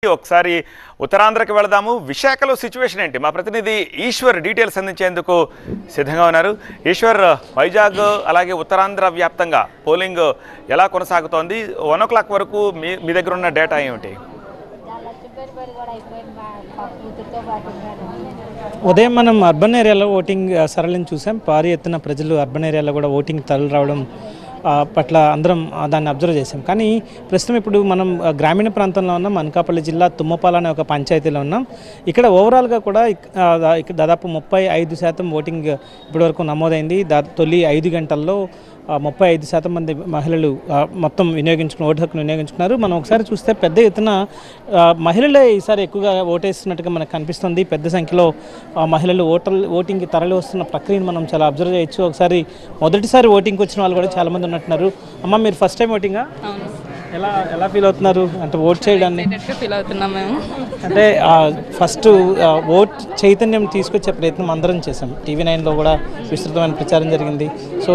ఒకసారి ఉత్తరాంధ్రకి వెళదాము. విశాఖలో సిచ్యువేషన్ ఏంటి? మా ప్రతినిధి ఈశ్వర్ డీటెయిల్స్ అందించేందుకు సిద్ధంగా ఉన్నారు. ఈశ్వర్, వైజాగ్ అలాగే ఉత్తరాంధ్ర వ్యాప్తంగా పోలింగ్ ఎలా కొనసాగుతోంది? 1 o'clock వరకు మీ దగ్గర ఉన్న డేటా ఏమిటి? ఉదయం మనం అర్బన్ ఏరియాలో ఓటింగ్ సరళిని చూసాం. భారీ ఎత్తున ప్రజలు అర్బన్ ఏరియాలో కూడా ఓటింగ్ తరలి రావడం పట్ల అందరం దాన్ని అబ్జర్వ్ చేసాం. కానీ ప్రస్తుతం ఇప్పుడు మనం గ్రామీణ ప్రాంతంలో ఉన్నాం. అనకాపల్లి జిల్లా తుమ్మపాల అనే ఒక పంచాయతీలో ఉన్నాం. ఇక్కడ ఓవరాల్గా కూడా దాదాపు 35% ఓటింగ్ ఇప్పటివరకు నమోదైంది. తొలి 5 గంటల్లో 35% మంది మహిళలు మొత్తం ఓటు హక్కును వినియోగించుకున్నారు. మనం ఒకసారి చూస్తే పెద్ద ఎత్తున మహిళలే ఈసారి ఎక్కువగా ఓటేస్తున్నట్టుగా మనకు కనిపిస్తుంది. పెద్ద సంఖ్యలో మహిళలు ఓటింగ్కి తరలి వస్తున్న ప్రక్రియను మనం చాలా అబ్జర్వ్ చేయొచ్చు. ఒకసారి మొదటిసారి ఓటింగ్కి వచ్చిన వాళ్ళు కూడా చాలామంది ఉన్నట్టున్నారు. అమ్మ, మీరు ఫస్ట్ టైం ఓటింగా? ఎలా ఫీల్ అవుతున్నారు? అంటే ఓట్ చేయడాన్ని ఫీల్ అవుతున్నాం మేము. అంటే ఫస్ట్ ఓట్ చైతన్యం తీసుకొచ్చే ప్రయత్నం అందరం చేసాం. TV9లో కూడా విస్తృతమైన ప్రచారం జరిగింది. సో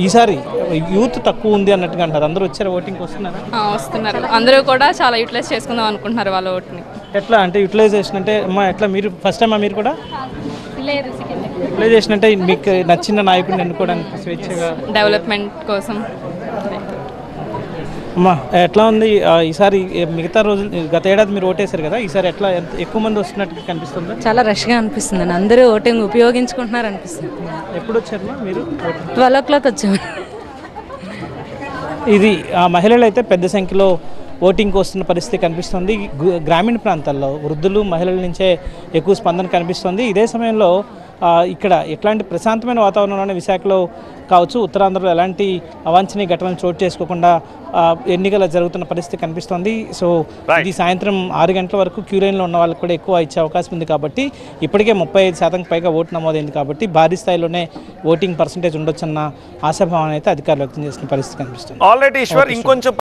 ఈసారి యూత్ తక్కువ ఉంది అన్నట్టుగా అంటారు. అందరూ వచ్చారు, ఓటింగ్కి వస్తున్నారు. అందరూ కూడా చాలా యూటిలైజ్ చేసుకుందాం అనుకుంటున్నారు వాళ్ళ ఓట్ని. ఎట్లా అంటే యూటిలైజేషన్ అంటే అమ్మా ఎట్లా? మీరు ఫస్ట్ టైమా? మీరు కూడా యూటిలైజేషన్ అంటే మీకు నచ్చిన నాయకుడిని ఎన్నుకోవడానికి స్వేచ్ఛగా డెవలప్మెంట్ కోసం. అమ్మా, ఎట్లా ఉంది ఈసారి? మిగతా రోజులు గత ఏడాది మీరు ఓటేశారు కదా, ఈసారి ఎట్లా ఎక్కువ మంది వస్తున్నట్టు కనిపిస్తుంది? చాలా రష్గా అనిపిస్తుంది. అందరూ ఓటింగ్ ఉపయోగించుకుంటున్నారు అనిపిస్తుంది. ఎప్పుడు వచ్చారమ్మా మీరు? 12 o'clock వచ్చాము. ఇది మహిళలు అయితే పెద్ద సంఖ్యలో ఓటింగ్కి వస్తున్న పరిస్థితి కనిపిస్తుంది. గ్రామీణ ప్రాంతాల్లో వృద్ధులు, మహిళల నుంచే ఎక్కువ స్పందన కనిపిస్తుంది. ఇదే సమయంలో ఇక్కడ ఎట్లాంటి ప్రశాంతమైన వాతావరణంలోనే విశాఖలో కావచ్చు, ఉత్తరాంధ్రలో ఎలాంటి అవాంఛనీయ ఘటనలు చోటు చేసుకోకుండా ఎన్నికలు జరుగుతున్న పరిస్థితి కనిపిస్తుంది. సో ఇది సాయంత్రం 6 గంటల వరకు క్యూ లైన్లో ఉన్న వాళ్ళకి కూడా ఎక్కువ ఇచ్చే అవకాశం ఉంది. కాబట్టి ఇప్పటికే 35% పైగా ఓటు నమోదైంది. కాబట్టి భారీ స్థాయిలోనే ఓటింగ్ పర్సంటేజ్ ఉండొచ్చన్న ఆశాభావం అయితే అధికారులు వ్యక్తం చేసిన పరిస్థితి కనిపిస్తుంది. ఆల్రెడీ ఈశ్వర్ ఇంకొంచెం